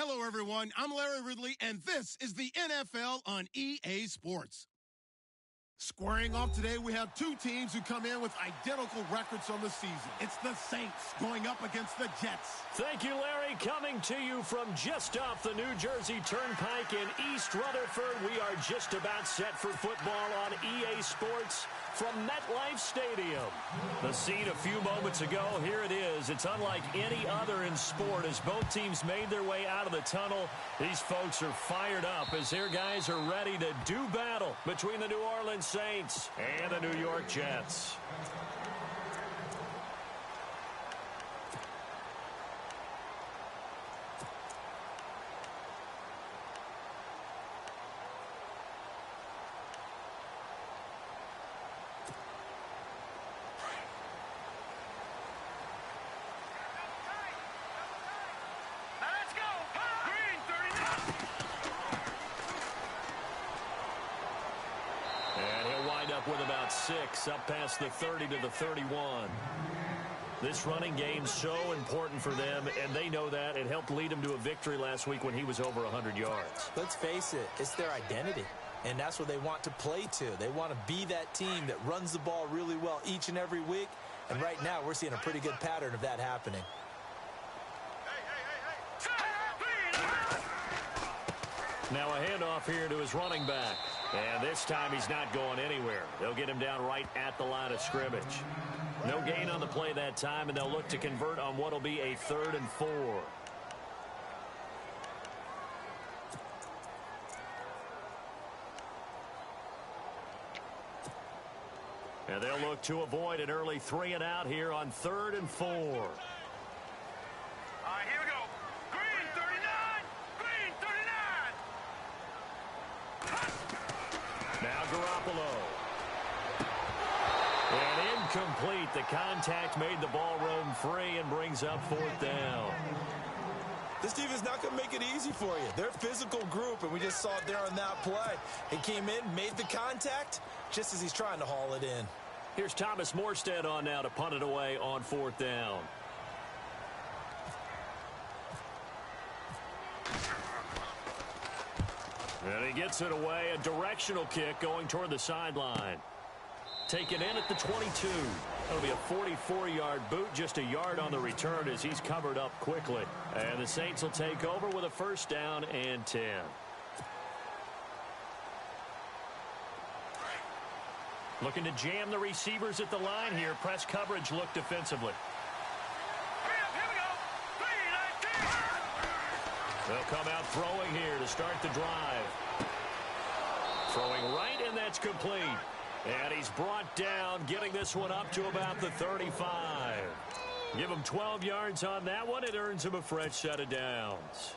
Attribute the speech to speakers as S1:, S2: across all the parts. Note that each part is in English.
S1: Hello, everyone. I'm Larry Ridley, and this is the NFL on EA Sports. Squaring off today, we have two teams who come in with identical records on the season. It's the Saints going up against the Jets.
S2: Thank you, Larry. Coming to you from just off the New Jersey Turnpike in East Rutherford, we are just about set for football on EA Sports from MetLife Stadium. The scene a few moments ago, here it is. It's unlike any other in sport as both teams made their way out of the tunnel. These folks are fired up as their guys are ready to do battle between the New Orleans Saints and the New York Jets. With about 6 up past the 30 to the 31. This running game's so important for them, and they know that. It helped lead them to a victory last week when he was over 100 yards.
S3: Let's face it, it's their identity, and that's what they want to play to. They want to be that team that runs the ball really well each and every week, and right now we're seeing a pretty good pattern of that happening.
S2: Now a handoff here to his running back. And this time he's not going anywhere. They'll get him down right at the line of scrimmage. No gain on the play that time, and they'll look to convert on what will be a 3rd and 4. And they'll look to avoid an early 3 and out here on 3rd and 4.
S4: Here we go. Green 39. Green 39.
S2: Now Garoppolo. And incomplete. The contact made the ball roam free and brings up 4th down.
S3: This team is not going to make it easy for you. They're a physical group, and we just saw it there on that play. He came in, made the contact, just as he's trying to haul it in.
S2: Here's Thomas Morstead on now to punt it away on 4th down. And he gets it away. A directional kick going toward the sideline. Taken in at the 22. That'll be a 44-yard boot, just a yard on the return as he's covered up quickly. And the Saints will take over with a 1st down and 10. Looking to jam the receivers at the line here. Press coverage look defensively. They'll come out throwing here to start the drive. Throwing right, and that's complete. And he's brought down, getting this one up to about the 35. Give him 12 yards on that one. It earns him a fresh set of downs.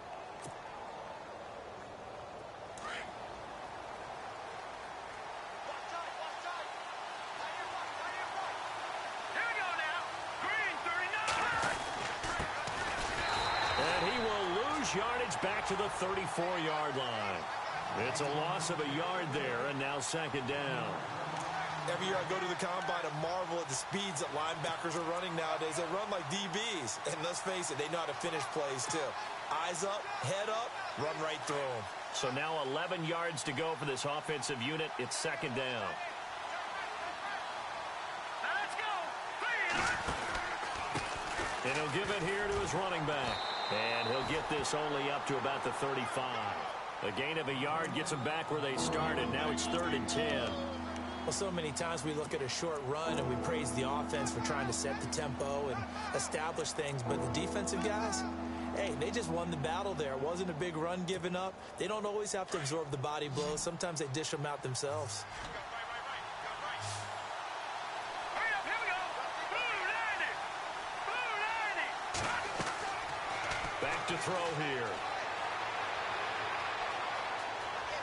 S2: Yardage back to the 34-yard line. It's a loss of a yard there, and now 2nd down.
S3: Every year I go to the combine and marvel at the speeds that linebackers are running nowadays. They run like DBs, and let's face it, they know how to finish plays too. Eyes up, head up, run right through them.
S2: So now 11 yards to go for this offensive unit. It's 2nd down.
S4: Let's go.
S2: And he'll give it here to his running back. And he'll get this only up to about the 35. A gain of a yard gets them back where they started. Now it's 3rd and 10.
S3: Well, so many times we look at a short run and we praise the offense for trying to set the tempo and establish things. But the defensive guys, hey, they just won the battle there. It wasn't a big run given up. They don't always have to absorb the body blows. Sometimes they dish them out themselves.
S2: Back to throw here.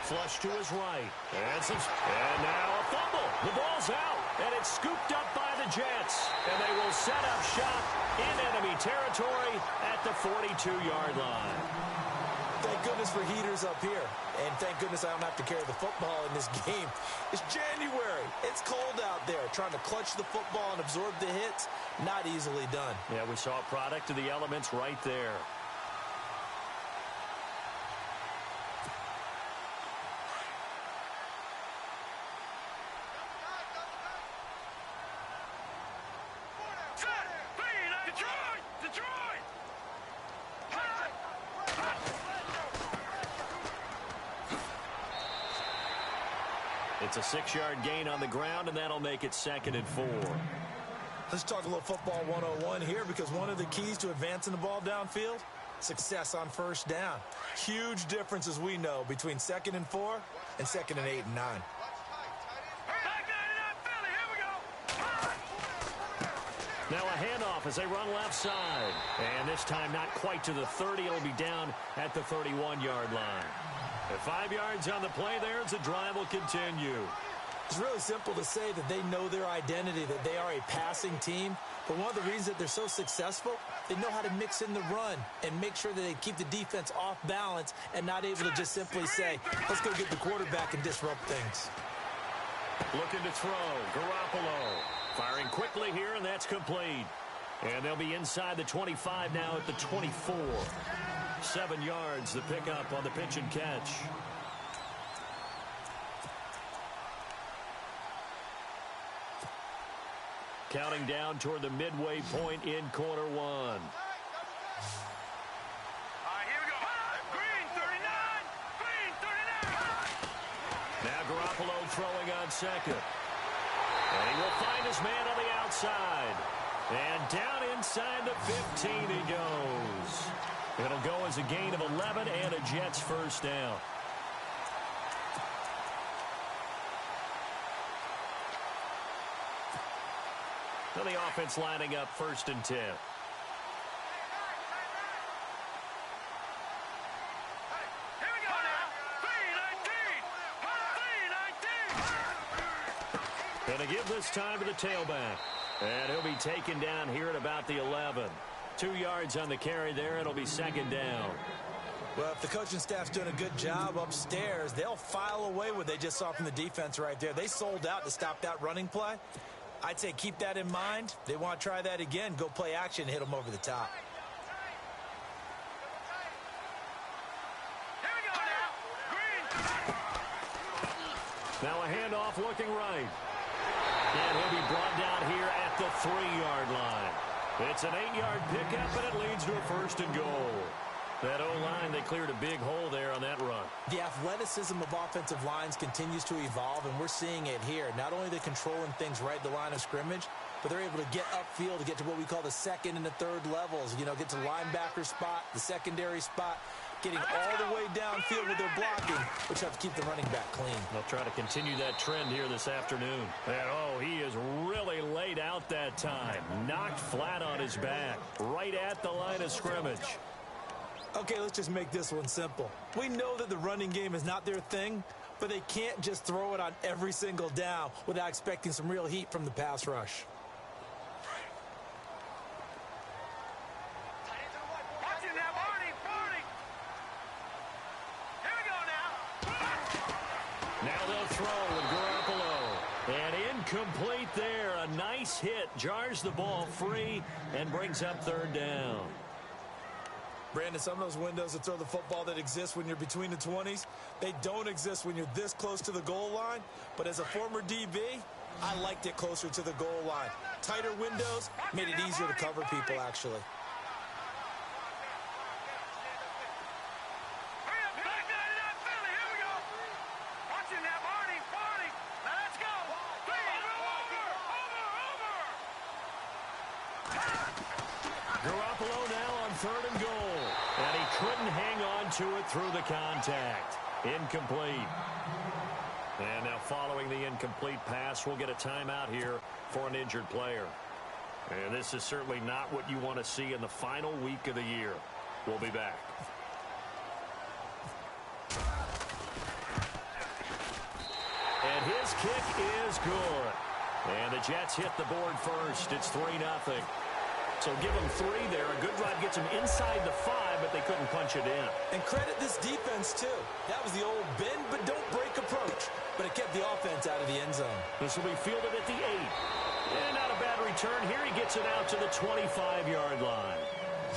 S2: Flush to his right. And now a fumble. The ball's out. And it's scooped up by the Jets. And they will set up shop in enemy territory at the 42-yard line.
S3: Thank goodness for heaters up here. And thank goodness I don't have to carry the football in this game. It's January. It's cold out there. Trying to clutch the football and absorb the hits, not easily done.
S2: Yeah, we saw a product of the elements right there.
S4: Detroit! Detroit!
S2: It's a 6-yard gain on the ground, and that'll make it 2nd and 4.
S3: Let's talk a little football 101 here, because one of the keys to advancing the ball downfield, success on first down. Huge difference, as we know, between 2nd and 4 and 2nd and 8 and 9.
S2: Now a handoff as they run left side. And this time not quite to the 30. It'll be down at the 31-yard line. At 5 yards on the play there as the drive will continue.
S3: It's really simple to say that they know their identity, that they are a passing team. But one of the reasons that they're so successful, they know how to mix in the run and make sure that they keep the defense off balance and not able to just simply say, let's go get the quarterback and disrupt things.
S2: Looking to throw. Garoppolo firing quickly here, and that's complete. And they'll be inside the 25 now at the 24. 7 yards the pickup on the pitch and catch. Counting down toward the midway point in quarter 1.
S4: Here we go. Green 39. Green 39.
S2: Now Garoppolo throwing on second. And he will find his man on the outside. And down inside the 15 he goes. It'll go as a gain of 11 and a Jets first down. Now the offense lining up 1st and 10. Gonna give this time to the tailback. And he'll be taken down here at about the 11. 2 yards on the carry there. It'll be 2nd down.
S3: Well, if the coaching staff's doing a good job upstairs, they'll file away what they just saw from the defense right there. They sold out to stop that running play. I'd say keep that in mind. They want to try that again. Go play action, hit them over the top.
S2: Now a handoff looking right. And he'll be brought down here at the 3-yard line. It's an 8-yard pickup, and it leads to a 1st and goal. That O-line, they cleared a big hole there on that run.
S3: The athleticism of offensive lines continues to evolve, and we're seeing it here. Not only are they controlling things right at the line of scrimmage, but they're able to get upfield to get to what we call the 2nd and the 3rd levels. You know, get to the linebacker spot, the secondary spot, getting all the way downfield with their blocking, which helps keep the running back clean.
S2: They'll try to continue that trend here this afternoon. And, oh, he is really laid out that time. Knocked flat on his back, right at the line of scrimmage.
S3: Okay, let's just make this one simple. We know that the running game is not their thing, but they can't just throw it on every single down without expecting some real heat from the pass rush.
S2: Now they'll throw with Garoppolo. And incomplete there. A nice hit. Jars the ball free and brings up 3rd down.
S3: Brandon, some of those windows to throw the football that exist when you're between the 20s, they don't exist when you're this close to the goal line. But as a former DB, I liked it closer to the goal line. Tighter windows made it easier to cover people, actually.
S2: Garoppolo now on 3rd and goal. And he couldn't hang on to it through the contact. Incomplete. And now following the incomplete pass, we'll get a timeout here for an injured player. And this is certainly not what you want to see in the final week of the year. We'll be back. And his kick is good. And the Jets hit the board first. It's 3-0. So give them 3 there. A good drive gets them inside the 5, but they couldn't punch it in.
S3: And credit this defense, too. That was the old bend but don't break approach. But it kept the offense out of the end zone.
S2: This will be fielded at the 8. And not a bad return here. He gets it out to the 25-yard line.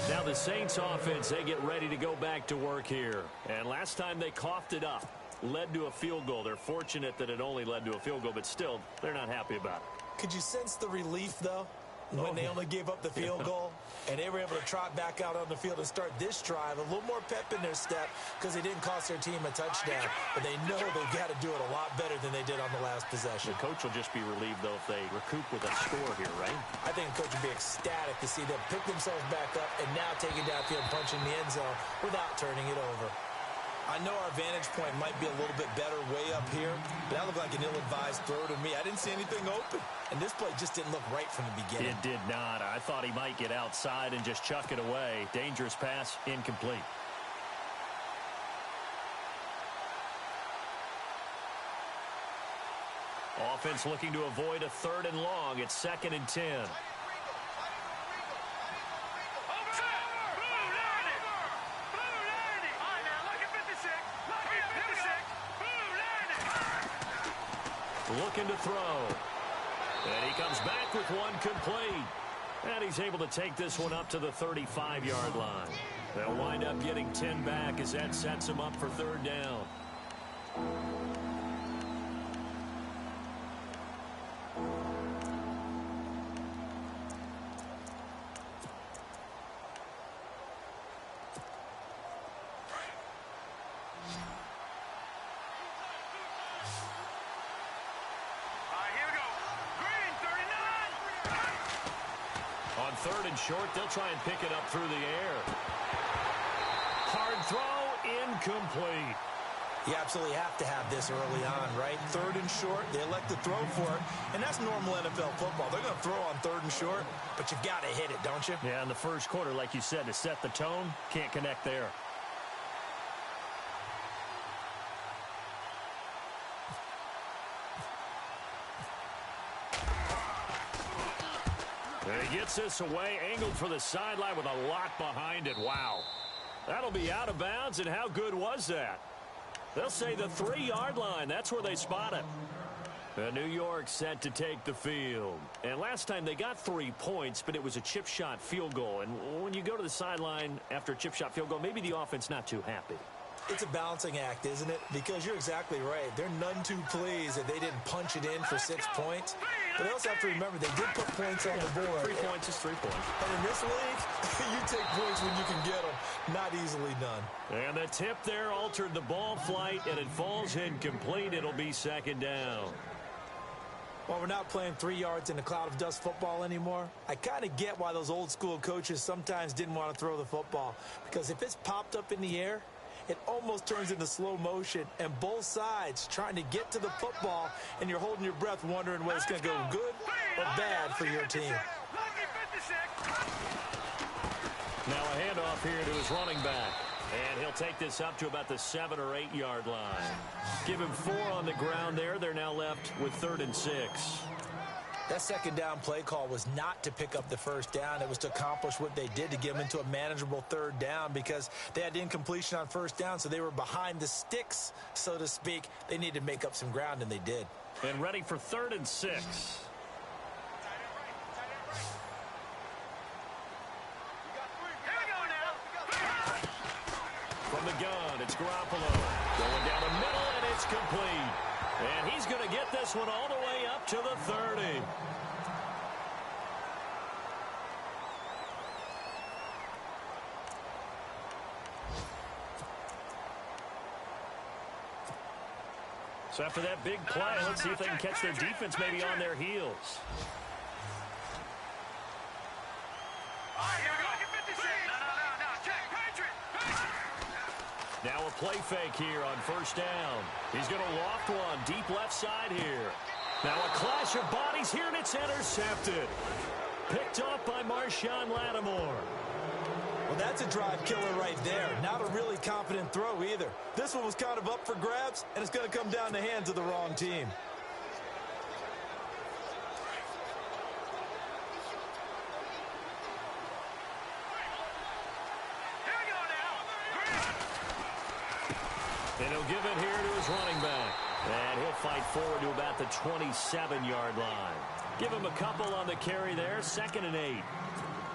S2: Now the Saints offense, they get ready to go back to work here. And last time they coughed it up. Led to a field goal. They're fortunate that it only led to a field goal, but still, they're not happy about it.
S3: Could you sense the relief, though? when they only gave up the field goal, and they were able to trot back out on the field and start this drive, a little more pep in their step because they didn't cost their team a touchdown. But they know they've got to do it a lot better than they did on the last possession.
S2: The coach will just be relieved, though, if they recoup with a score here, right?
S3: I think the coach would be ecstatic to see them pick themselves back up and now take it downfield and punch in the end zone without turning it over. I know our vantage point might be a little bit better way up here, but that looked like an ill-advised throw to me. I didn't see anything open, and this play just didn't look right from the beginning.
S2: It did not. I thought he might get outside and just chuck it away. Dangerous pass, incomplete. Offense looking to avoid a 3rd and long. It's 2nd and 10. Looking to throw. And he comes back with one complete. And he's able to take this one up to the 35-yard line. They'll wind up getting 10 back as that sets him up for 3rd down. On 3rd and short, they'll try and pick it up through the air. Hard throw, incomplete.
S3: You absolutely have to have this early on, right? 3rd and short, they elect to throw for it, and that's normal NFL football. They're going to throw on 3rd and short, but you've got to hit it, don't you?
S2: Yeah, in the first quarter, like you said, to set the tone, can't connect there. And he gets this away, angled for the sideline with a lot behind it. Wow. That'll be out of bounds, and how good was that? They'll say the 3-yard line. That's where they spot it. New York set to take the field. And last time they got 3 points, but it was a chip shot field goal. And when you go to the sideline after a chip shot field goal, maybe the offense not too happy.
S3: It's a balancing act, isn't it? Because you're exactly right. They're none too pleased that they didn't punch it in for 6 points. But they also have to remember they did put points on the board.
S2: 3 points is 3 points.
S3: And in this league, you take points when you can get them. Not easily done.
S2: And the tip there altered the ball flight, and it falls incomplete. It'll be 2nd down.
S3: While we're not playing 3 yards in a cloud of dust football anymore, I kind of get why those old school coaches sometimes didn't want to throw the football. Because if it's popped up in the air, it almost turns into slow motion, and both sides trying to get to the football, and you're holding your breath wondering whether it's going to go good or bad for your team.
S2: Now a handoff here to his running back. And he'll take this up to about the 7 or 8 yard line. Give him 4 on the ground there. They're now left with 3rd and 6.
S3: That 2nd down play call was not to pick up the 1st down. It was to accomplish what they did, to get them into a manageable 3rd down, because they had incompletion on 1st down, so they were behind the sticks, so to speak. They needed to make up some ground, and they did.
S2: And ready for 3rd and 6. From the gun, it's Garoppolo. Going down the middle, and it's complete. And he's going to get this one all the way up to the 30. So after that big play, let's see if they can catch their defense maybe on their heels. Now a play fake here on 1st down. He's going to loft one deep left side here. Now a clash of bodies here, and it's intercepted. Picked off by Marshawn Lattimore.
S3: Well, that's a drive killer right there. Not a really confident throw either. This one was kind of up for grabs, and it's going to come down the hands of the wrong team.
S2: And he'll give it here to his running back. And he'll fight forward to about the 27-yard line. Give him a couple on the carry there. 2nd and 8.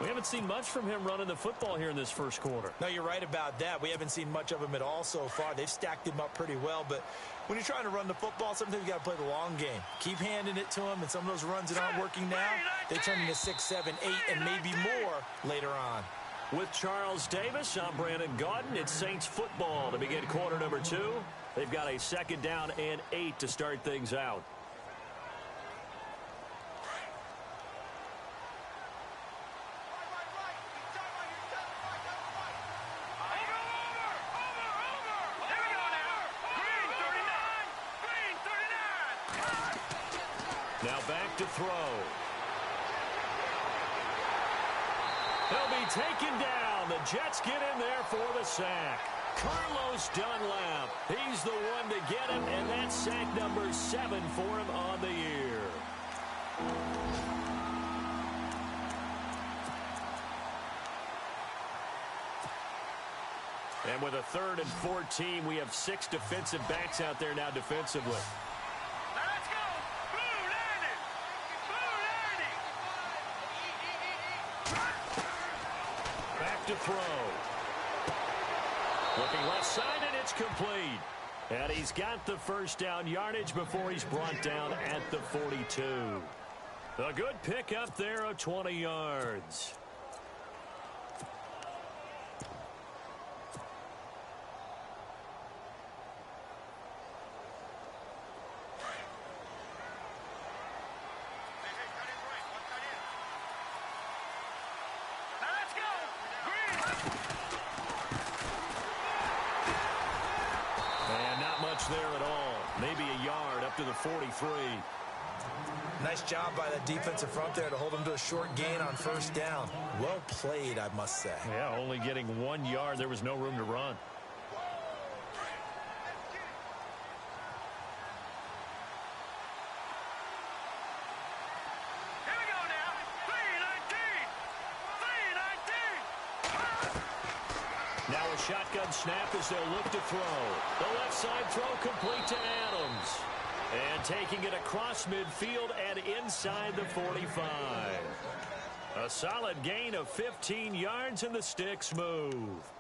S2: We haven't seen much from him running the football here in this first quarter.
S3: No, you're right about that. We haven't seen much of him at all so far. They've stacked him up pretty well, but when you're trying to run the football, sometimes you got to play the long game. Keep handing it to him, and some of those runs that aren't working now, they turn into 6, 7, 8, and maybe more later on.
S2: With Charles Davis, I'm Brandon Gaudin. It's Saints football to begin quarter number 2. They've got a 2nd down and 8 to start things out. Now back to throw. He'll be taken down. The Jets get in there for the sack. Carlos Dunlap, he's the one to get him, and that's sack number 7 for him on the year. And with a 3rd and 14, we have 6 defensive backs out there now defensively. To throw. Looking left side, and it's complete. And he's got the first down yardage before he's brought down at the 42. A good pick up there of 20 yards. There at all. Maybe a yard up to the 43.
S3: Nice job by that defensive front there to hold him to a short gain on first down. Well played, I must say.
S2: Yeah, only getting 1 yard. There was no room to run. Now a shotgun snap as they'll look to throw. The left side throw complete to Adams. And taking it across midfield and inside the 45. A solid gain of 15 yards and the sticks move.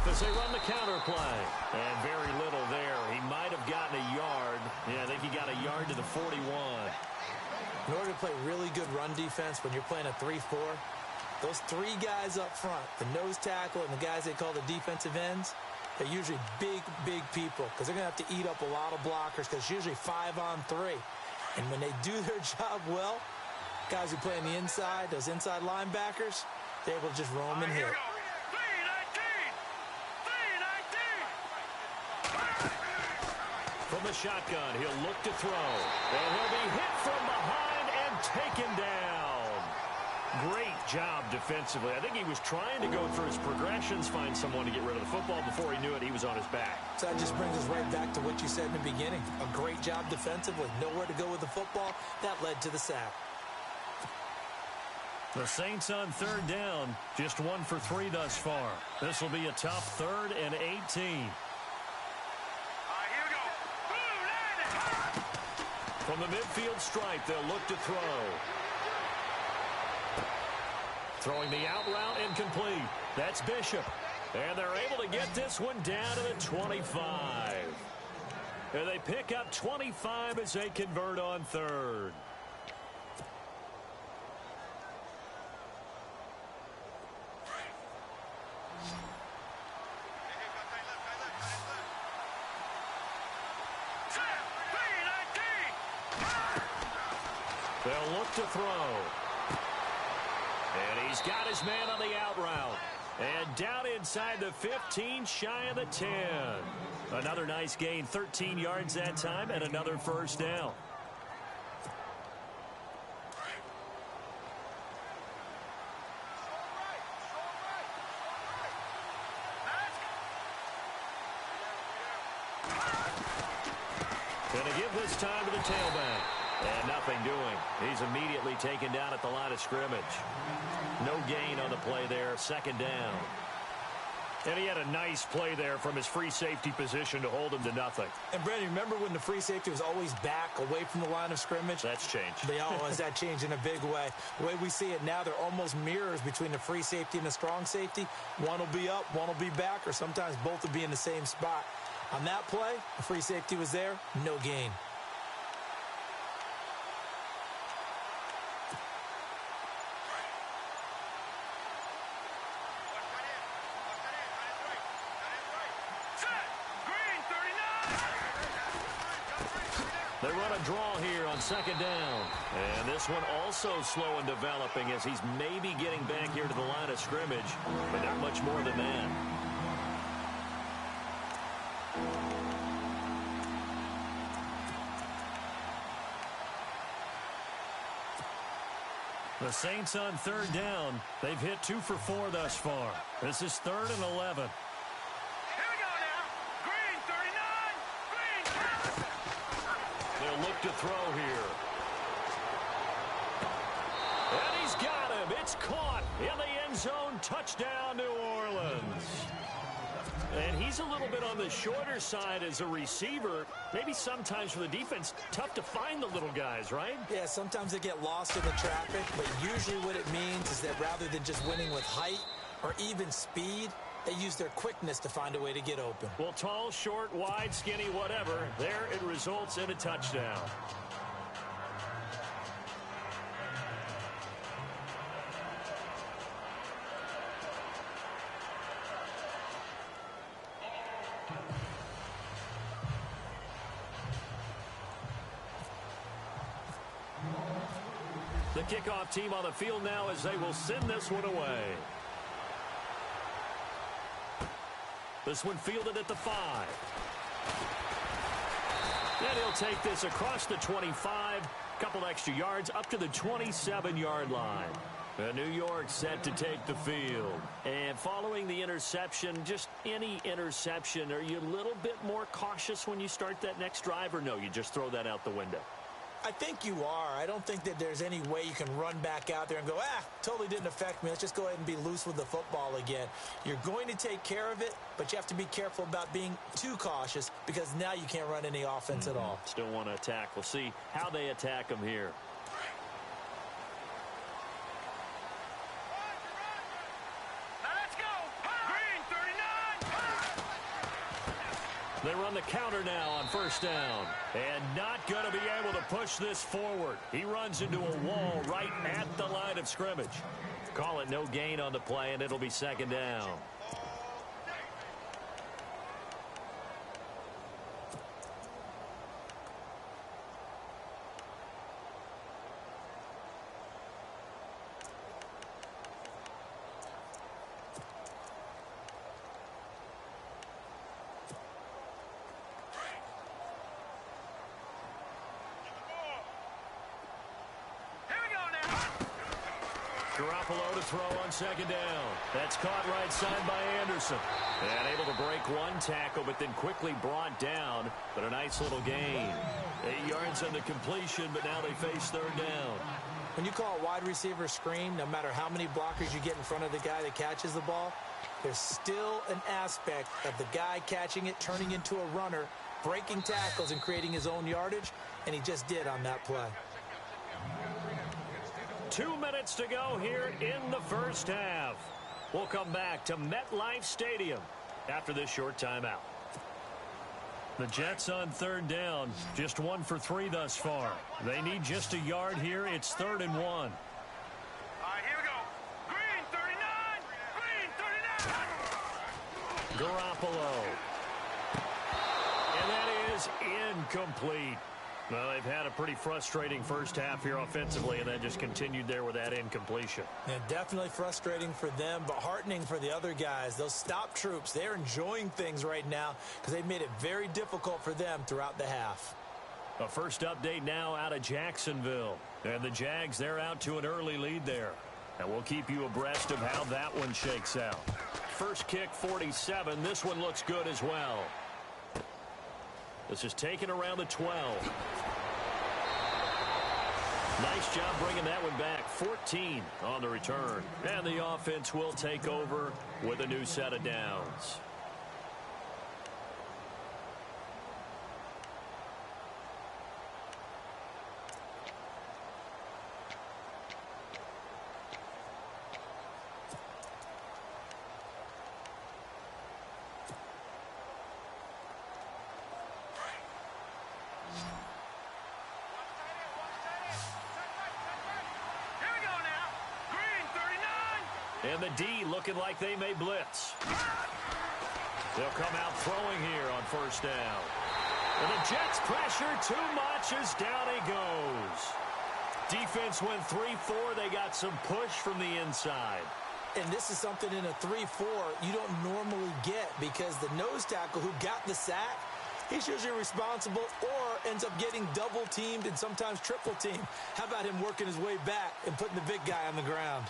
S2: As they run the counter play. And very little there. He might have gotten a yard. Yeah, I think he got a yard to the 41.
S3: In order to play really good run defense when you're playing a 3-4, those 3 guys up front, the nose tackle and the guys they call the defensive ends, they're usually big, big people because they're going to have to eat up a lot of blockers because it's usually 5 on 3. And when they do their job well, guys who play on the inside, those inside linebackers, they're able to just roam and hit.
S2: From the shotgun, he'll look to throw. And he'll be hit from behind and taken down. Great job defensively. I think he was trying to go through his progressions, find someone to get rid of the football. Before he knew it, he was on his back.
S3: So that just brings us right back to what you said in the beginning. A great job defensively. Nowhere to go with the football. That led to the sack.
S2: The Saints on 3rd down. Just 1 for 3 thus far. This will be a tough 3rd and 18. From the midfield stripe, they'll look to throw. Throwing the out route incomplete. That's Bishop. And they're able to get this one down to the 25. And they pick up 25 as they convert on 3rd. They'll look to throw. And he's got his man on the out route. And down inside the 15, shy of the 10. Another nice gain, 13 yards that time, and another first down. Going to give this time to the tailback. And nothing doing. He's immediately taken down at the line of scrimmage. No gain on the play there. Second down. And he had a nice play there from his free safety position to hold him to nothing.
S3: And, Brandon, remember when the free safety was always back away from the line of scrimmage?
S2: That's changed.
S3: That changed in a big way. The way we see it now, they're almost mirrors between the free safety and the strong safety. One will be up, one will be back, or sometimes both will be in the same spot. On that play, the free safety was there, no gain.
S2: They run a draw here on second down. And this one also slow in developing as he's maybe getting back here to the line of scrimmage, but not much more than that. The Saints on third down. They've hit 2 for 4 thus far. This is 3rd and 11. Look to throw here. And he's got him. It's caught in the end zone. Touchdown, New Orleans. And he's a little bit on the shorter side as a receiver. Maybe sometimes for the defense, tough to find the little guys, right?
S3: Yeah, sometimes they get lost in the traffic, but usually what it means is that rather than just winning with height or even speed, they use their quickness to find a way to get open.
S2: Well, tall, short, wide, skinny, whatever. There it results in a touchdown. The kickoff team on the field now as they will send this one away. This one fielded at the 5. And he'll take this across the 25. Couple extra yards up to the 27-yard line. New York set to take the field. And following the interception, just any interception, are you a little bit more cautious when you start that next drive, or no, you just throw that out the window?
S3: I think you are. I don't think that there's any way you can run back out there and go, totally didn't affect me. Let's just go ahead and be loose with the football again. You're going to take care of it, but you have to be careful about being too cautious because now you can't run any offense at all.
S2: Still want to attack. We'll see how they attack them here. They run the counter now on first down. And not going to be able to push this forward. He runs into a wall right at the line of scrimmage. Call it no gain on the play, and it'll be second down. Garoppolo to throw on second down. That's caught right side by Anderson. And able to break one tackle, but then quickly brought down. But a nice little gain. 8 yards on the completion, but now they face third down.
S3: When you call a wide receiver screen, no matter how many blockers you get in front of the guy that catches the ball, there's still an aspect of the guy catching it, turning into a runner, breaking tackles and creating his own yardage, and he just did on that play.
S2: 2 minutes to go here in the first half. We'll come back to MetLife Stadium after this short timeout. The Jets on third down, just 1 for 3 thus far. They need just a yard here. It's 3rd and 1.
S4: All right, here we go. Green 39. Green 39.
S2: Garoppolo. And that is incomplete. Well, they've had a pretty frustrating first half here offensively, and then just continued there with that incompletion.
S3: Yeah, definitely frustrating for them, but heartening for the other guys. Those stop troops, they're enjoying things right now because they've made it very difficult for them throughout the half.
S2: A first update now out of Jacksonville. And the Jags, they're out to an early lead there. And we'll keep you abreast of how that one shakes out. First kick, 47. This one looks good as well. This is taken around the 12. Nice job bringing that one back. 14 on the return. And the offense will take over with a new set of downs. And the D looking like they may blitz. They'll come out throwing here on first down. And the Jets pressure too much as down he goes. Defense went 3-4. They got some push from the inside.
S3: And this is something in a 3-4 you don't normally get because the nose tackle who got the sack, he's usually responsible or ends up getting double teamed and sometimes triple teamed. How about him working his way back and putting the big guy on the ground?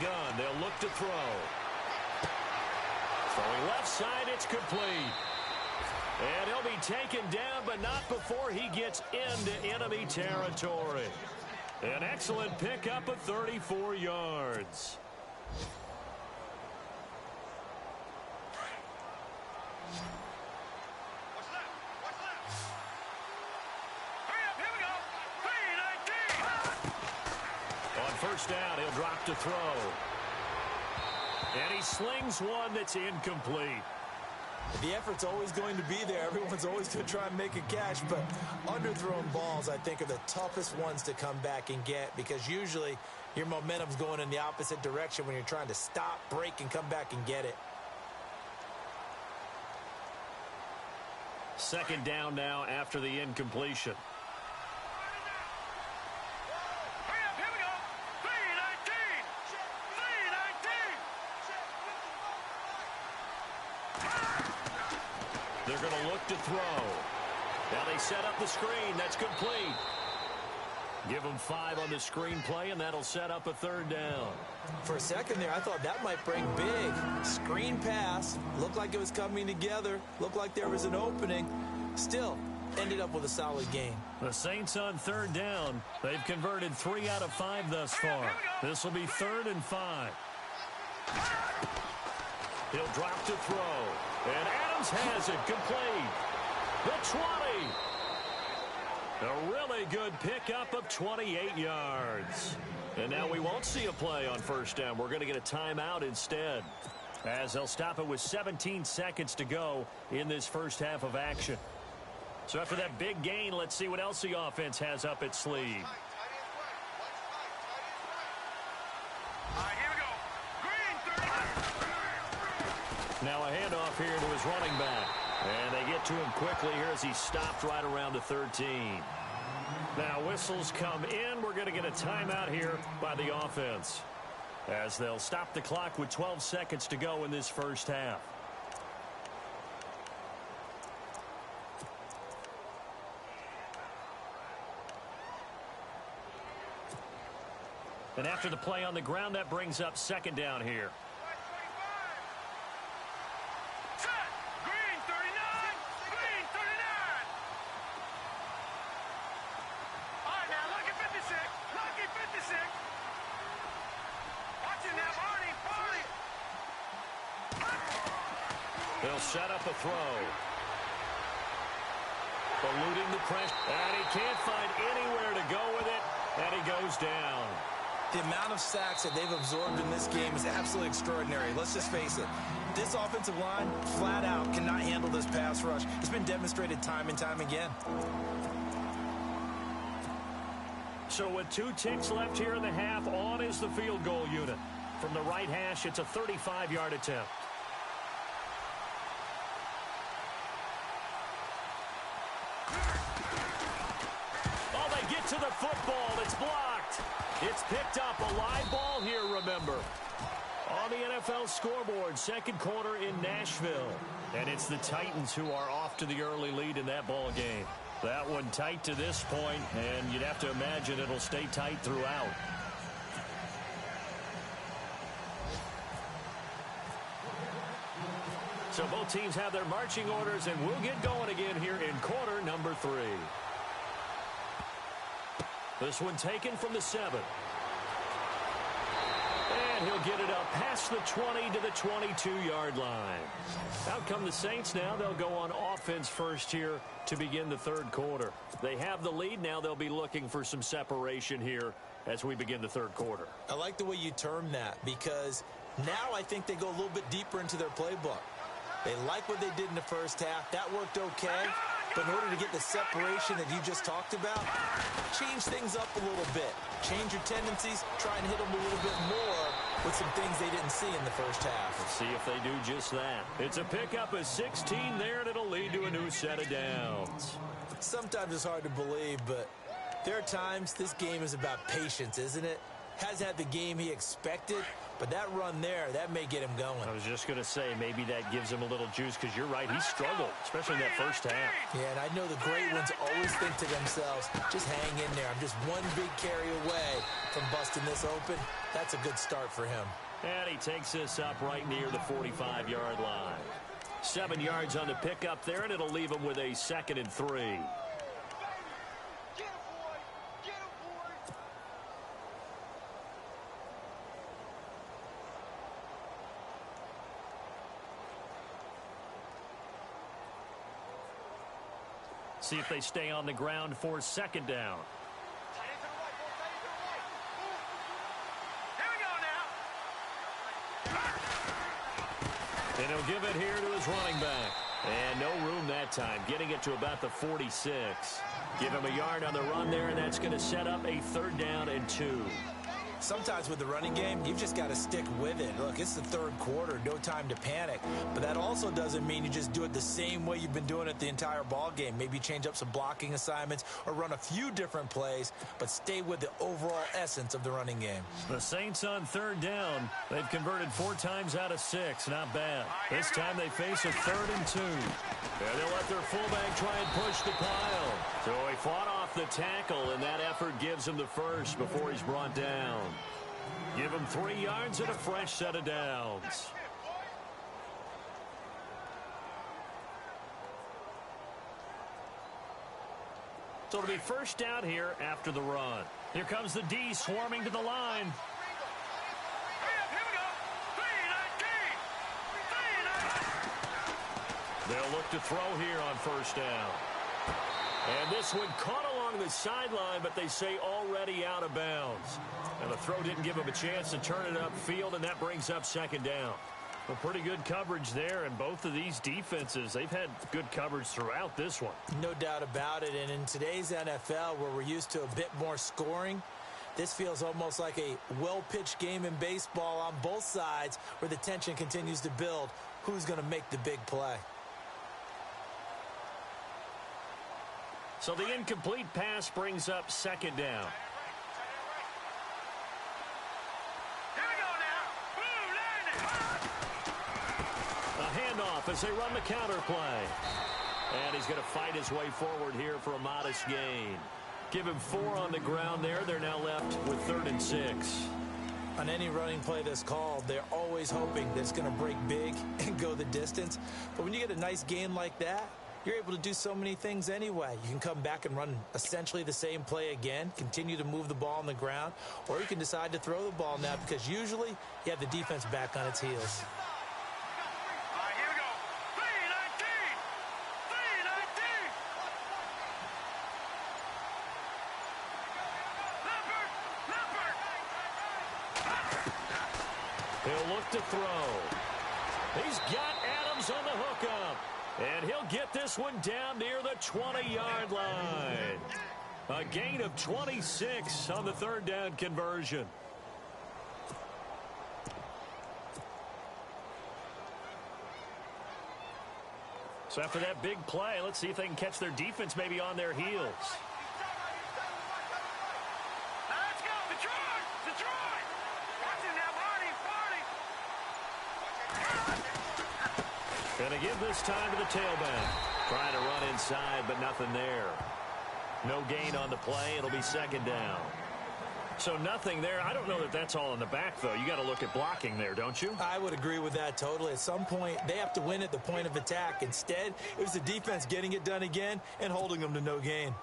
S2: Gun. They'll look to throw. Throwing left side, it's complete. And he'll be taken down, but not before he gets into enemy territory. An excellent pickup of 34 yards. First down, he'll drop to throw. And he slings one that's incomplete.
S3: The effort's always going to be there. Everyone's always going to try and make a catch, but underthrown balls, I think, are the toughest ones to come back and get because usually your momentum's going in the opposite direction when you're trying to stop, break, and come back and get it.
S2: Second down now after the incompletion. They're going to look to throw. Now they set up the screen. That's complete. Give them 5 on the screen play, and that'll set up a third down.
S3: For a second there, I thought that might bring big. Screen pass. Looked like it was coming together. Looked like there was an opening. Still, ended up with a solid game.
S2: The Saints on third down. They've converted 3 out of 5 thus far. This will be 3rd and 5. He'll drop to throw. And Adams has it complete. The 20. A really good pickup of 28 yards. And now we won't see a play on first down. We're going to get a timeout instead, as they'll stop it with 17 seconds to go in this first half of action. So after that big gain, let's see what else the offense has up its sleeve. Now a handoff here to his running back. And they get to him quickly here as he stopped right around the 13. Now whistles come in. We're going to get a timeout here by the offense, as they'll stop the clock with 12 seconds to go in this first half. And after the play on the ground, that brings up second down here. They'll set up a throw. Eluding the pressure. And he can't find anywhere to go with it. And he goes down.
S3: The amount of sacks that they've absorbed in this game is absolutely extraordinary. Let's just face it. This offensive line, flat out, cannot handle this pass rush. It's been demonstrated time and time again.
S2: So with 2 ticks left here in the half, on is the field goal unit. From the right hash, it's a 35-yard attempt. Oh, they get to the football. It's blocked. It's picked up. A live ball here, remember. On the NFL scoreboard, second quarter in Nashville. And it's the Titans who are off to the early lead in that ball game. That one tight to this point, and you'd have to imagine it'll stay tight throughout. So both teams have their marching orders, and we'll get going again here in quarter number 3. This one taken from the 7. And he'll get it up past the 20 to the 22-yard line. Out come the Saints now. They'll go on offense first here to begin the third quarter. They have the lead. Now they'll be looking for some separation here as we begin the third quarter.
S3: I like the way you term that, because now I think they go a little bit deeper into their playbook. They like what they did in the first half. That worked okay. But in order to get the separation that you just talked about, change things up a little bit. Change your tendencies. Try and hit them a little bit more with some things they didn't see in the first half.
S2: Let's see if they do just that. It's a pickup of 16 there, and it'll lead to a new set of downs.
S3: Sometimes it's hard to believe, but there are times this game is about patience, isn't it? Hasn't had the game he expected, but that run there, that may get him going.
S2: I was just going to say, maybe that gives him a little juice, because you're right, he struggled, especially in that first half.
S3: Yeah, and I know the great ones always think to themselves, just hang in there. I'm just one big carry away from busting this open. That's a good start for him.
S2: And he takes this up right near the 45-yard line. 7 yards on the pickup there, and it'll leave him with a 2nd and 3. See if they stay on the ground for 2nd down. And he'll give it here to his running back. And no room that time, getting it to about the 46. Give him a yard on the run there, and that's going to set up a 3rd down and 2.
S3: Sometimes with the running game, you've just got to stick with it. Look, it's the third quarter, no time to panic. But that also doesn't mean you just do it the same way you've been doing it the entire ball game. Maybe change up some blocking assignments or run a few different plays, but stay with the overall essence of the running game.
S2: The Saints on 3rd down. They've converted 4 times out of 6. Not bad. This time they face a 3rd and 2. And they'll let their fullback try and push the pile. So he fought off the tackle, and that effort gives him the first before he's brought down. Give him 3 yards and a fresh set of downs. So it'll be first down here after the run. Here comes the D swarming to the line. They'll look to throw here on first down. And this one caught along the sideline, but they say already out of bounds. And the throw didn't give him a chance to turn it upfield, and that brings up 2nd down. Well, pretty good coverage there, and both of these defenses, they've had good coverage throughout this one.
S3: No doubt about it, and in today's NFL, where we're used to a bit more scoring, this feels almost like a well-pitched game in baseball on both sides, where the tension continues to build. Who's going to make the big play?
S2: So the incomplete pass brings up 2nd down. A handoff as they run the counter play. And he's going to fight his way forward here for a modest gain. Give him 4 on the ground there. They're now left with 3rd and 6.
S3: On any running play that's called, they're always hoping that it's going to break big and go the distance. But when you get a nice gain like that, you're able to do so many things anyway. You can come back and run essentially the same play again, continue to move the ball on the ground, or you can decide to throw the ball now, because usually you have the defense back on its heels.
S2: He'll look to throw. He's got Adams on the hookup. And he'll get this one down near the 20-yard line. A gain of 26 on the 3rd down conversion. So after that big play, let's see if they can catch their defense maybe on their heels. And they give this time to the tailback. Trying to run inside, but nothing there. No gain on the play. It'll be second down. So nothing there. I don't know that that's all in the back, though. You got to look at blocking there, don't you?
S3: I would agree with that totally. At some point, they have to win at the point of attack. Instead, it was the defense getting it done again and holding them to no gain.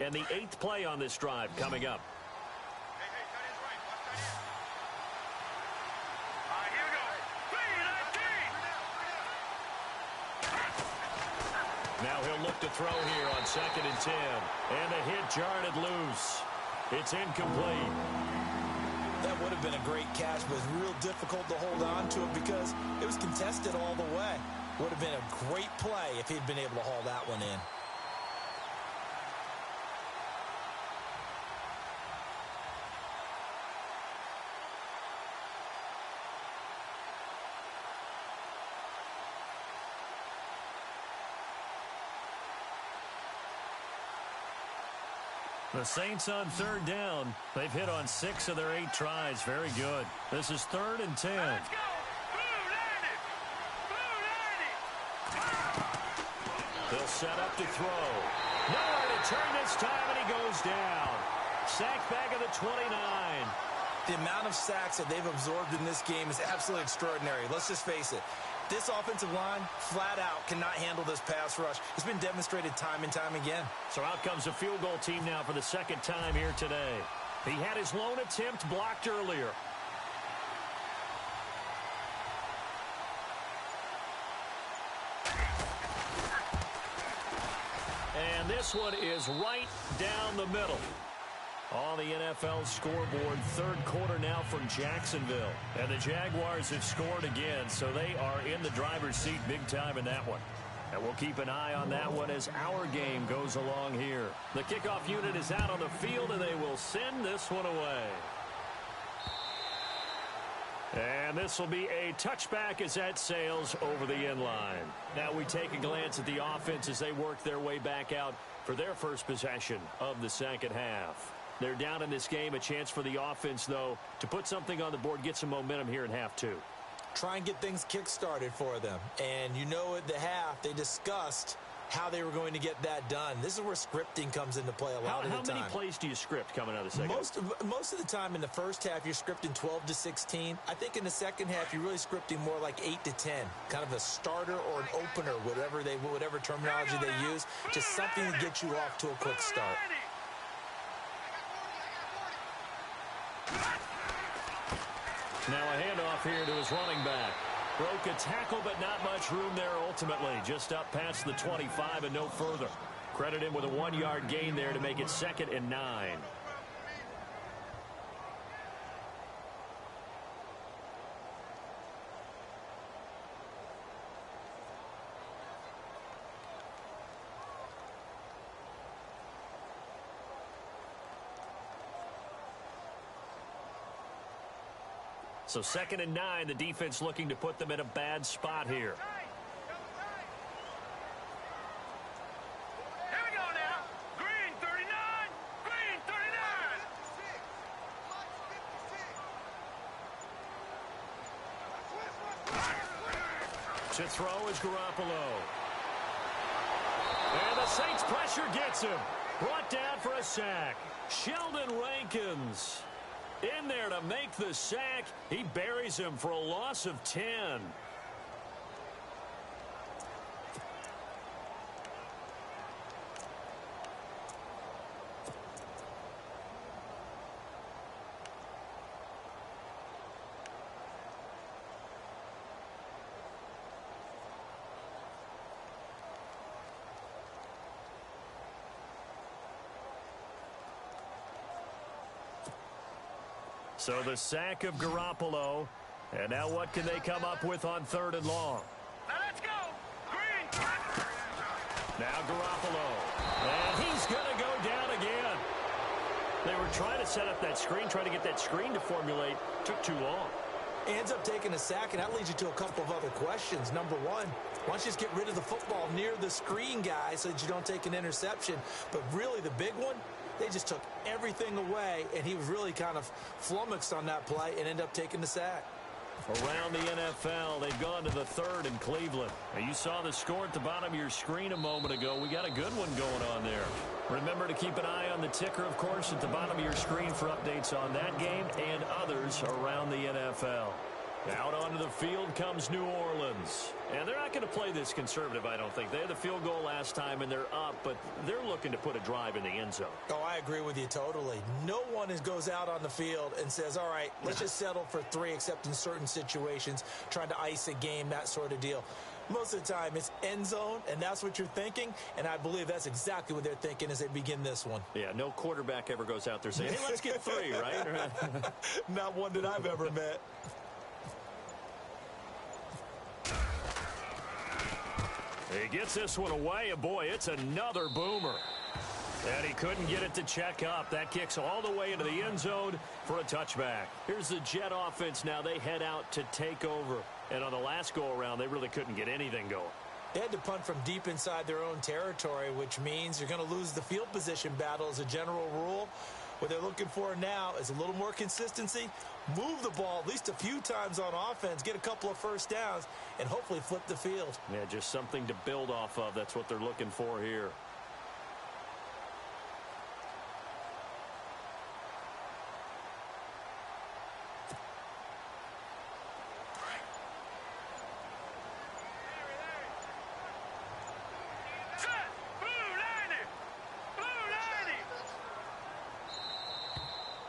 S2: And the 8th play on this drive coming up. Now he'll look to throw here on 2nd and 10. And a hit jarred it loose. It's incomplete.
S3: That would have been a great catch, but it's real difficult to hold on to it because it was contested all the way. Would have been a great play if he'd been able to haul that one in.
S2: The Saints on 3rd down. They've hit on 6 of their 8 tries. Very good. This is 3rd and 10.
S4: Let's go!
S2: They'll set up to throw. Nowhere to turn this time, and he goes down. Sacked back at the 29.
S3: The amount of sacks that they've absorbed in this game is absolutely extraordinary. Let's just face it. This offensive line, flat out, cannot handle this pass rush. It's been demonstrated time and time again.
S2: So out comes a field goal team now for the 2nd time here today. He had his lone attempt blocked earlier. And this one is right down the middle. On the NFL scoreboard, 3rd quarter now from Jacksonville. And the Jaguars have scored again, so they are in the driver's seat big time in that one. And we'll keep an eye on that one as our game goes along here. The kickoff unit is out on the field, and they will send this one away. And this will be a touchback as that sails over the end line. Now we take a glance at the offense as they work their way back out for their first possession of the 2nd half. They're down in this game. A chance for the offense, though, to put something on the board, get some momentum here in half 2.
S3: Try and get things kick-started for them. And you know at the half, they discussed how they were going to get that done. This is where scripting comes into play a lot of the time.
S2: How many plays do you script coming out of the second?
S3: Most of the time in the first half, you're scripting 12 to 16. I think in the second half, you're really scripting more like 8 to 10. Kind of a starter or an opener, whatever terminology they use. Just something to get you off to a quick start.
S2: Now a handoff here to his running back. Broke a tackle, but not much room there ultimately. Just up past the 25 and no further. Credit him with a 1-yard gain there to make it 2nd and 9. So 2nd and 9, the defense looking to put them in a bad spot here.
S4: Here we go now. Green 39. Green 39.
S2: To throw is Garoppolo. And the Saints pressure gets him. Brought down for a sack. Sheldon Rankins in there to make the sack. He buries him for a loss of 10. So the sack of Garoppolo. And now what can they come up with on 3rd and long?
S4: Now let's go. Green.
S2: Now Garoppolo. And he's going to go down again. They were trying to set up that screen, trying to get that screen to formulate. Took too long.
S3: He ends up taking a sack, and that leads you to a couple of other questions. Number one, why don't you just get rid of the football near the screen guy so that you don't take an interception? But really the big one, They just took everything away, and he was really kind of flummoxed on that play and ended up taking the sack.
S2: Around the NFL, they've gone to the third in Cleveland. Now, you saw the score at the bottom of your screen a moment ago. We got a good one going on there. Remember to keep an eye on the ticker, of course, at the bottom of your screen for updates on that game and others around the NFL. Out onto the field comes New Orleans. And they're not going to play this conservative, I don't think. They had the field goal last time, and they're up, but they're looking to put a drive in the end zone.
S3: Oh, I agree with you totally. No one goes out on the field and says, all right, let's just settle for 3, except in certain situations, trying to ice a game, that sort of deal. Most of the time, it's end zone, and that's what you're thinking, and I believe that's exactly what they're thinking as they begin this one.
S2: Yeah, no quarterback ever goes out there saying, hey, let's get 3, right?
S3: Not one that I've ever met.
S2: He gets this one away, and boy, it's another boomer. And he couldn't get it to check up. That kicks all the way into the end zone for a touchback. Here's the Jet offense now. They head out to take over. And on the last go-around, they really couldn't get anything going.
S3: They had to punt from deep inside their own territory, which means you're going to lose the field position battle as a general rule. What they're looking for now is a little more consistency, move the ball at least a few times on offense, get a couple of first downs, and hopefully flip the field.
S2: Yeah, just something to build off of. That's what they're looking for here.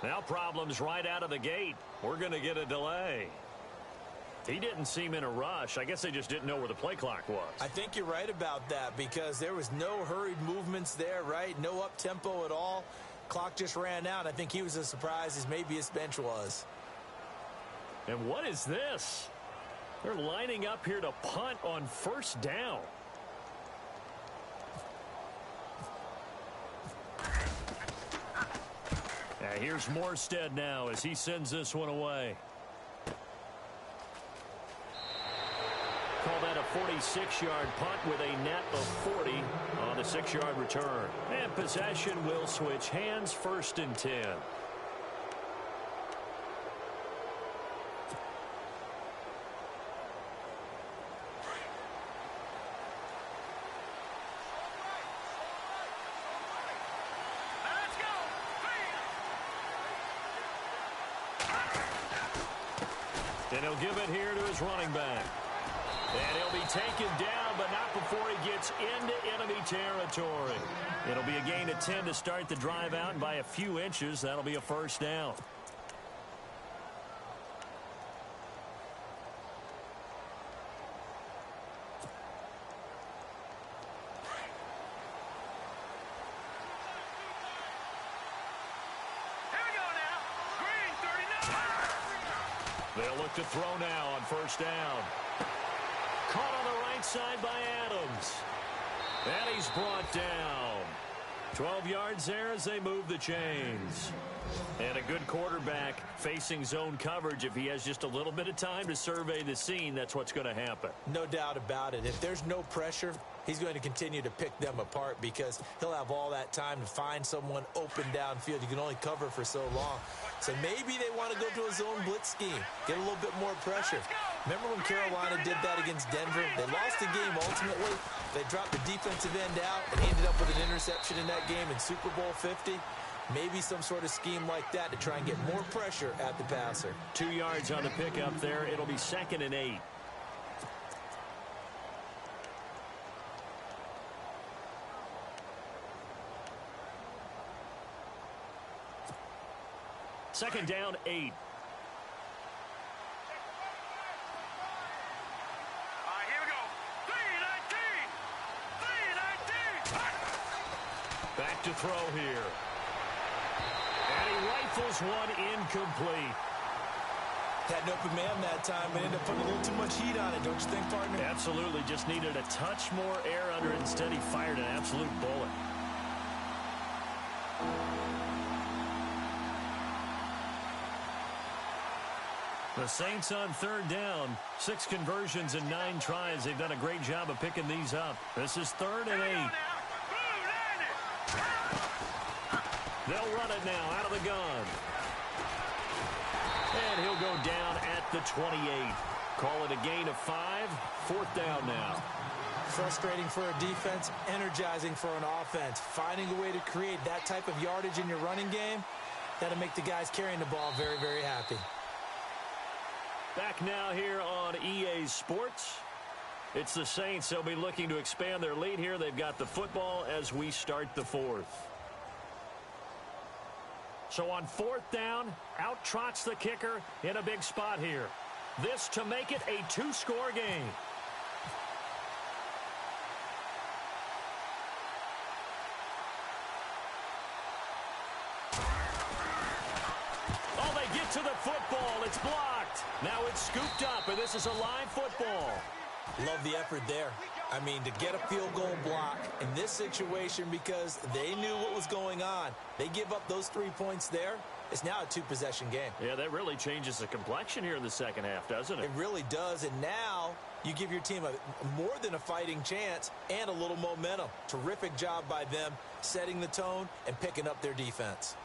S2: Now problems right out of the gate. We're going to get a delay. He didn't seem in a rush. I guess they just didn't know where the play clock was.
S3: I think you're right about that because there was no hurried movements there, right? No up-tempo at all. Clock just ran out. I think he was as surprised as maybe his bench was.
S2: And what is this? They're lining up here to punt on first down. Here's Morstead now as he sends this one away. Call that a 46-yard punt with a net of 40 on the 6-yard return. And possession will switch hands, 1st and 10. And he'll give it here to his running back. And he'll be taken down, but not before he gets into enemy territory. It'll be a gain of 10 to start the drive out, and by a few inches, that'll be a first down. They'll look to throw now on first down. Caught on the right side by Adams. And he's brought down. 12 yards there as they move the chains. And a good quarterback facing zone coverage. If he has just a little bit of time to survey the scene, that's what's going to happen.
S3: No doubt about it. If there's no pressure, he's going to continue to pick them apart because he'll have all that time to find someone open downfield. You can only cover for so long. So maybe they want to go to a zone blitz scheme, get a little bit more pressure. Remember when Carolina did that against Denver? They lost the game ultimately. They dropped the defensive end out and ended up with an interception in that game in Super Bowl 50. Maybe some sort of scheme like that to try and get more pressure at the passer.
S2: 2 yards on the pickup there. It'll be 2nd and 8. Second down, 8.
S4: Here we go. 3-19.
S2: Back to throw here. And he rifles one incomplete.
S3: Had an open man that time, but ended up putting a little too much heat on it, don't you think, partner?
S2: Absolutely. Just needed a touch more air under it. Instead, he fired an absolute bullet. The Saints on third down. 6 conversions and 9 tries. They've done a great job of picking these up. This is 3rd and 8. They'll run it now out of the gun. And he'll go down at the 28. Call it a gain of 5. 4th down now.
S3: Frustrating for a defense, energizing for an offense. Finding a way to create that type of yardage in your running game, that'll make the guys carrying the ball very, very happy.
S2: Back now here on EA Sports. It's the Saints. They'll be looking to expand their lead here. They've got the football as we start the 4th. So on 4th down, out trots the kicker in a big spot here. This to make it a 2-score game. Oh, they get to the football. It's blocked. Now it's scooped up, and this is a live football.
S3: Love the effort there. I mean, to get a field goal block in this situation because they knew what was going on. They give up those 3 points there. It's now a 2-possession game.
S2: Yeah, that really changes the complexion here in the second half, doesn't it?
S3: It really does, and now you give your team more than a fighting chance and a little momentum. Terrific job by them setting the tone and picking up their defense.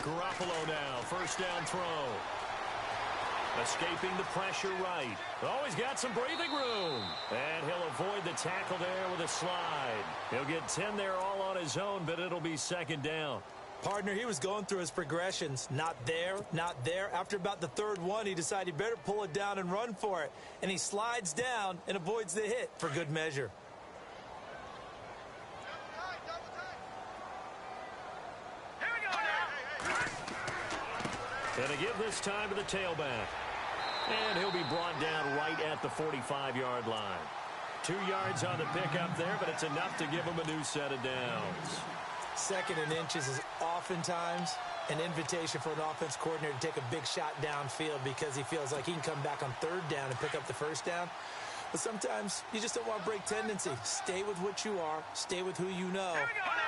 S2: Garoppolo now, 1st down throw. Escaping the pressure right. Oh, he's got some breathing room. And he'll avoid the tackle there with a slide. He'll get 10 there all on his own, but it'll be 2nd down.
S3: Partner, he was going through his progressions. Not there, not there. After about the 3rd one, he decided he better pull it down and run for it. And he slides down and avoids the hit for good measure.
S2: And to give this time to the tailback. And he'll be brought down right at the 45-yard line. 2 yards on the pickup there, but it's enough to give him a new set of downs.
S3: 2nd and inches is oftentimes an invitation for an offense coordinator to take a big shot downfield because he feels like he can come back on 3rd down and pick up the 1st down. But sometimes you just don't want to break tendency. Stay with what you are, stay with who you know,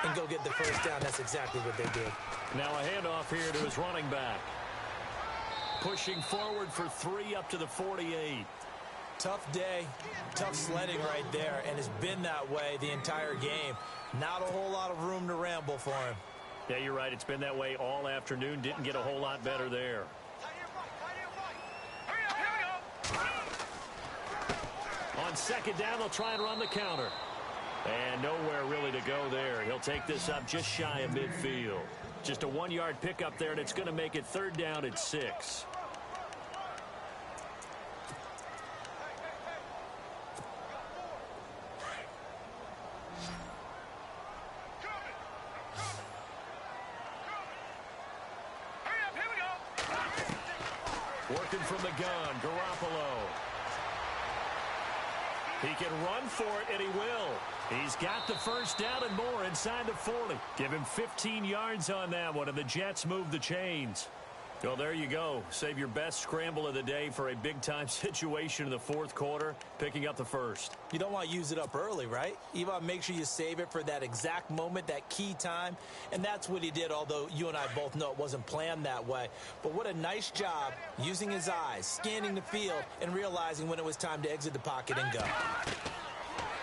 S3: and go get the 1st down. That's exactly what they did.
S2: Now a handoff here to his running back. Pushing forward for 3 up to the 48.
S3: Tough day, tough sledding right there, and it's been that way the entire game. Not a whole lot of room to ramble for him.
S2: Yeah, you're right. It's been that way all afternoon. Didn't get a whole lot better there. On 2nd down, they'll try and run the counter. And nowhere really to go there. He'll take this up just shy of midfield. Just a 1-yard pickup there, and it's going to make it 3rd down at 6. Working from the gun, Garoppolo. He can run for it, and he will. He's got the 1st down and more inside the 40. Give him 15 yards on that one, and the Jets move the chains. Well, there you go. Save your best scramble of the day for a big-time situation in the 4th quarter, picking up the 1st.
S3: You don't want to use it up early, right? You want to make sure you save it for that exact moment, that key time, and that's what he did, although you and I both know it wasn't planned that way. But what a nice job using his eyes, scanning the field, and realizing when it was time to exit the pocket and go.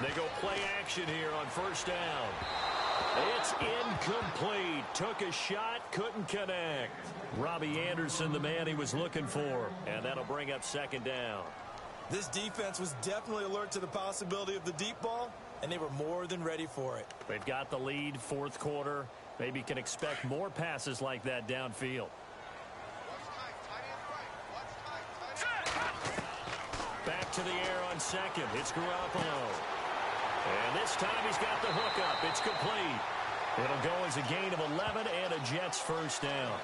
S2: They go play action here on 1st down. It's incomplete. Took a shot, couldn't connect. Robbie Anderson, the man he was looking for. And that'll bring up 2nd down.
S3: This defense was definitely alert to the possibility of the deep ball, and they were more than ready for it.
S2: They've got the lead, 4th quarter. Maybe can expect more passes like that downfield. Back to the air on 2nd. It's Garoppolo. And this time he's got the hook up. It's complete. It'll go as a gain of 11 and a Jets 1st down.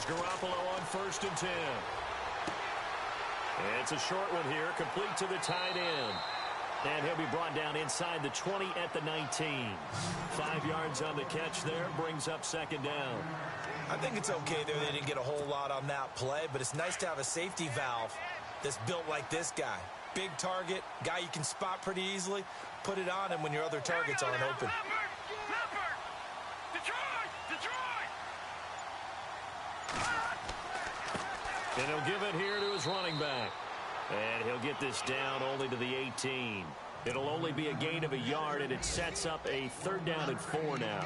S2: Garoppolo on 1st and 10. It's a short one here, complete to the tight end. And he'll be brought down inside the 20 at the 19. 5 yards on the catch there, brings up second down.
S3: I think it's okay there. They didn't get a whole lot on that play, but it's nice to have a safety valve that's built like this guy. Big target, guy you can spot pretty easily. Put it on him when your other targets aren't open.
S2: And he'll give it here to his running back. And he'll get this down only to the 18. It'll only be a gain of a yard, and it sets up a 3rd down and 4 now.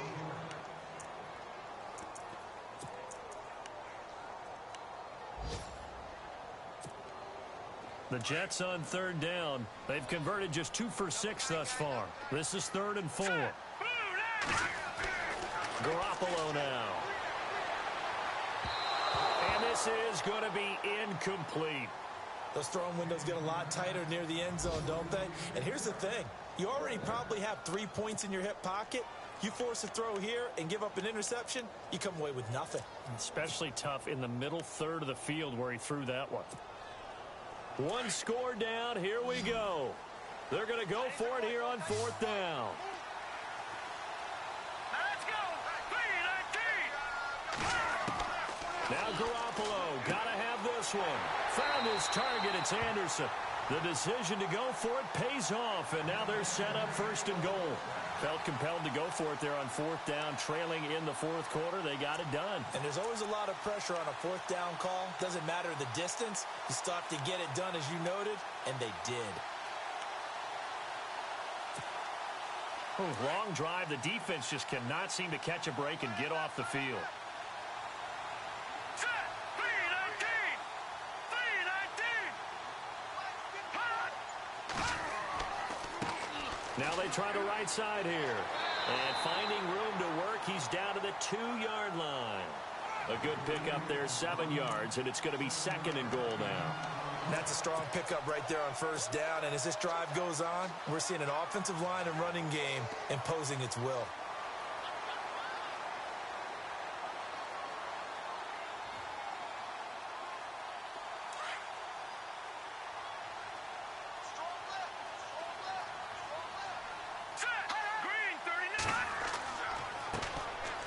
S2: The Jets on 3rd down. They've converted just 2 for 6 thus far. This is 3rd and 4. Garoppolo now. And this is going to be incomplete.
S3: Those throwing windows get a lot tighter near the end zone, don't they? And here's the thing. You already probably have 3 points in your hip pocket. You force a throw here and give up an interception, you come away with nothing.
S2: Especially tough in the middle third of the field where he threw that one. 1 score down. Here we go. They're going to go for it here on 4th down.
S4: Let's go. 3-19.
S2: Now Garoppolo. Got to have this one. Found his target. It's Anderson. The decision to go for it pays off, and now they're set up 1st and goal. Felt compelled to go for it there on 4th down, trailing in the 4th quarter. They got it done.
S3: And there's always a lot of pressure on a 4th down call. Doesn't matter the distance. You still have to get it done, as you noted, and they did.
S2: Long drive. The defense just cannot seem to catch a break and get off the field. Now they try the right side here. And finding room to work, he's down to the 2-yard line. A good pickup there, 7 yards, and it's going to be 2nd and goal now.
S3: That's a strong pickup right there on 1st down, and as this drive goes on, we're seeing an offensive line and running game imposing its will.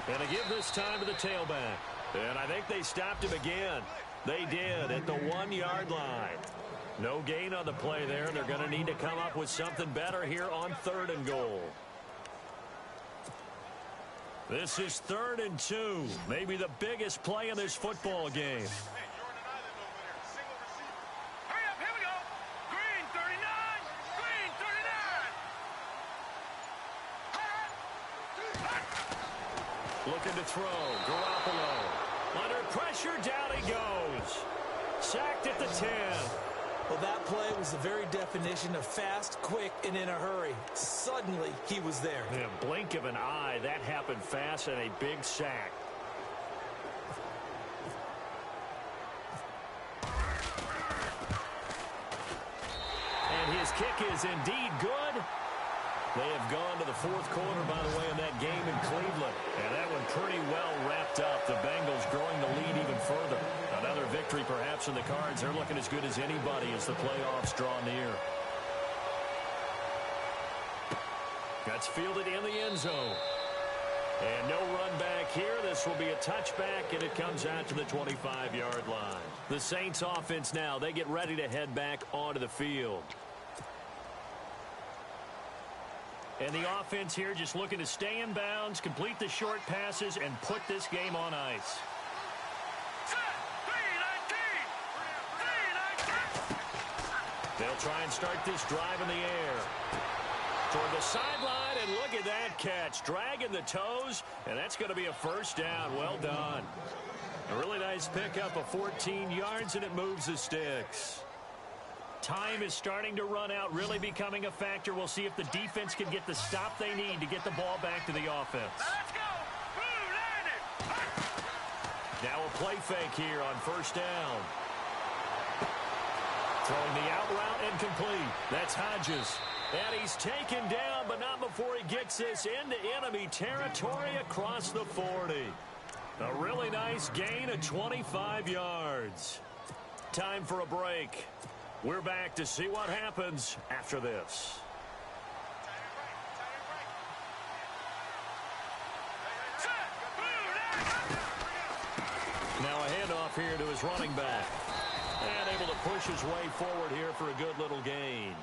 S2: And to give this time to the tailback. And I think they stopped him again. They did at the 1-yard line. No gain on the play there. They're going to need to come up with something better here on 3rd and goal. This is 3rd and 2. Maybe the biggest play in this football game.
S4: Hurry up, here we go. Green 39. Green 39.
S2: Looking to throw. Garoppolo. Under pressure, down he goes. Sacked at the 10.
S3: Well, that play was the very definition of fast, quick, and in a hurry. Suddenly, he was there.
S2: In a blink of an eye, that happened fast and a big sack. And his kick is indeed good. They have gone to the 4th quarter, by the way, in that game in Cleveland. And that one pretty well wrapped up. The Bengals growing the lead even further. Another victory perhaps in the cards. They're looking as good as anybody as the playoffs draw near. That's fielded in the end zone. And no run back here. This will be a touchback, and it comes out to the 25-yard line. The Saints offense now, they get ready to head back onto the field. And the offense here just looking to stay in bounds, complete the short passes, and put this game on ice. They'll try and start this drive in the air. Toward the sideline, and look at that catch. Dragging the toes, and that's going to be a 1st down. Well done. A really nice pickup of 14 yards, and it moves the sticks. Time is starting to run out, really becoming a factor. We'll see if the defense can get the stop they need to get the ball back to the offense.
S4: Let's go. Blue landed.
S2: Now a play fake here on 1st down. Throwing the out route and complete. That's Hodges. And he's taken down, but not before he gets this into enemy territory across the 40. A really nice gain of 25 yards. Time for a break. We're back to see what happens after this. Now a handoff here to his running back. And able to push his way forward here for a good little gain.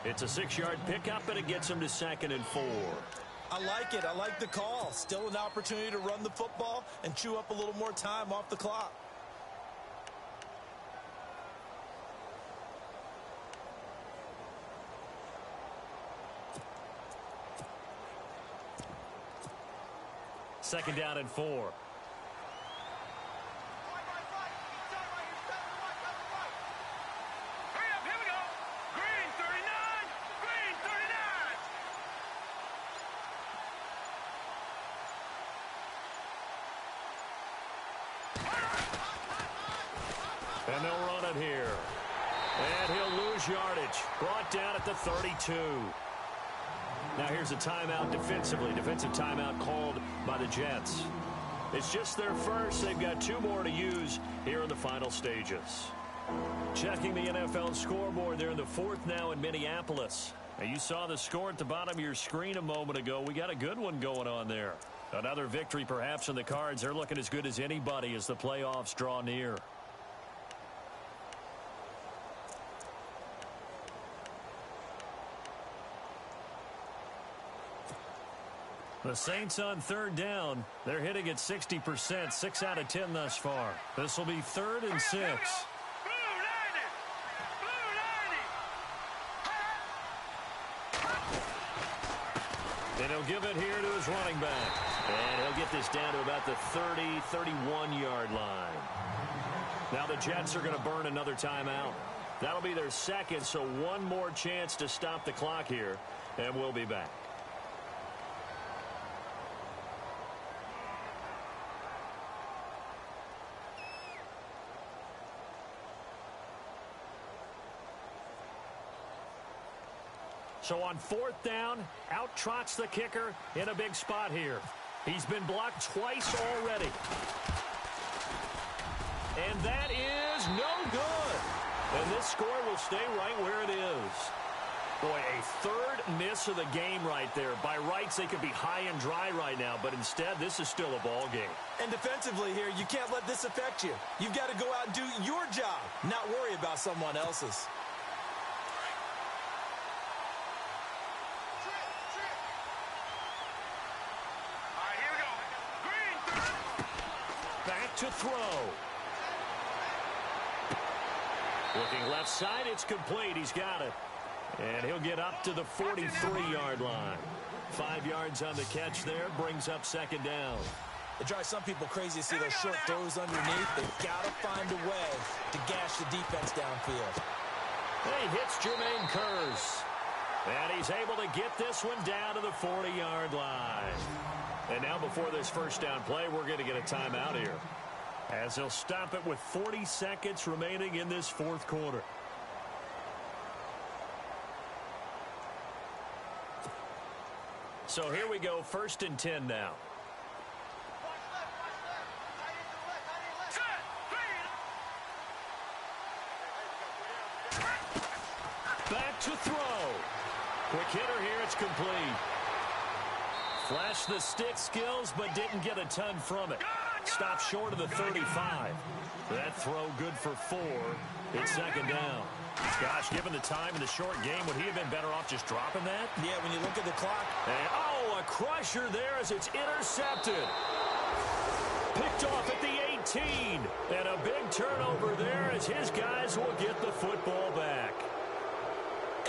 S2: It's a 6-yard pickup, and it gets him to 2nd and 4.
S3: I like it. I like the call. Still an opportunity to run the football and chew up a little more time off the clock.
S2: Second down and 4. And they'll run it here. And he'll lose yardage. Brought down at the 32. Now here's a timeout defensively. Defensive timeout called by the Jets. It's just their first. They've got 2 more to use here in the final stages. Checking the NFL scoreboard there in the 4th now in Minneapolis. Now you saw the score at the bottom of your screen a moment ago. We got a good one going on there. Another victory perhaps in the cards. They're looking as good as anybody as the playoffs draw near. The Saints on 3rd down. They're hitting at 60%, 6 out of 10 thus far. This will be 3rd and 6. And he'll give it here to his running back. And he'll get this down to about the 30, 31-yard line. Now the Jets are going to burn another timeout. That'll be their 2nd, so one more chance to stop the clock here, and we'll be back. So on 4th down, out trots the kicker in a big spot here. He's been blocked twice already. And that is no good. And this score will stay right where it is. Boy, a 3rd miss of the game right there. By rights, they could be high and dry right now, but instead, this is still a ball game.
S3: And defensively here, you can't let this affect you. You've got to go out and do your job, not worry about someone else's.
S2: To throw. Looking left side, it's complete. He's got it. And he'll get up to the 43-yard line. 5 yards on the catch there, brings up 2nd down.
S3: It drives some people crazy to see those short throws underneath. They've got to find a way to gash the defense downfield.
S2: He hits Jermaine Kearse. And he's able to get this one down to the 40-yard line. And now before this first down play, we're going to get a timeout here, as they'll stop it with 40 seconds remaining in this 4th quarter. So here we go, 1st and 10 now. Back to throw. Quick hitter here, it's complete. Flashed the stick skills, but didn't get a ton from it. Stopped short of the 35. That throw good for 4. It's 2nd down. Gosh, given the time in the short game, would he have been better off just dropping that?
S3: Yeah, when you look at the clock.
S2: And, a crusher there as it's intercepted. Picked off at the 18. And a big turnover there as his guys will get the football back.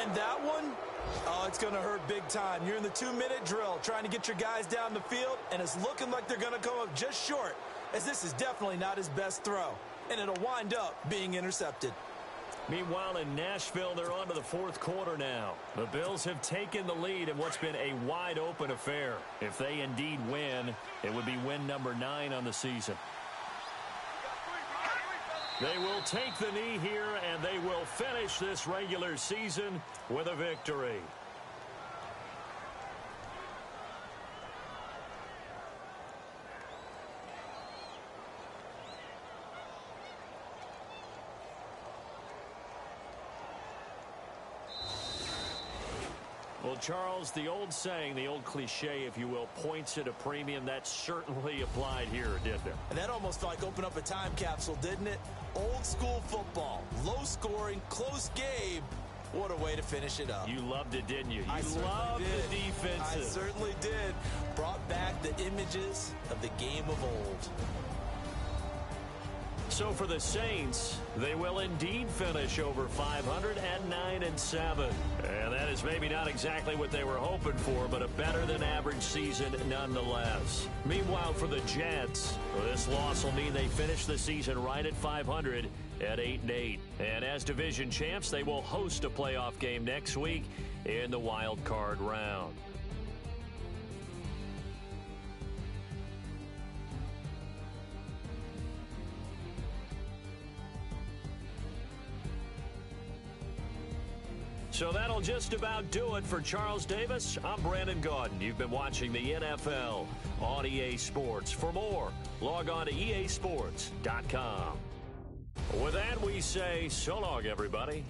S3: And that one, it's going to hurt big time. You're in the 2-minute drill trying to get your guys down the field, and it's looking like they're going to come up just short, as this is definitely not his best throw, and it'll wind up being intercepted.
S2: Meanwhile, in Nashville, they're on to the 4th quarter now. The Bills have taken the lead in what's been a wide-open affair. If they indeed win, it would be win number 9 on the season. They will take the knee here, and they will finish this regular season with a victory. Well, Charles, the old saying, the old cliche, if you will, points at a premium. That certainly applied here, didn't it?
S3: And that almost felt like open up a time capsule, didn't it? Old school football, low scoring, close game. What a way to finish it up.
S2: You loved it, didn't you?
S3: I
S2: loved the defenses.
S3: I certainly did. Brought back the images of the game of old.
S2: So for the Saints, they will indeed finish over 500 at 9-7. And that is maybe not exactly what they were hoping for, but a better than average season nonetheless. Meanwhile, for the Jets, this loss will mean they finish the season right at 500 at 8-8. And as division champs, they will host a playoff game next week in the wild card round. So that'll just about do it for Charles Davis. I'm Brandon Gaudin. You've been watching the NFL on EA Sports. For more, log on to easports.com. With that, we say so long, everybody.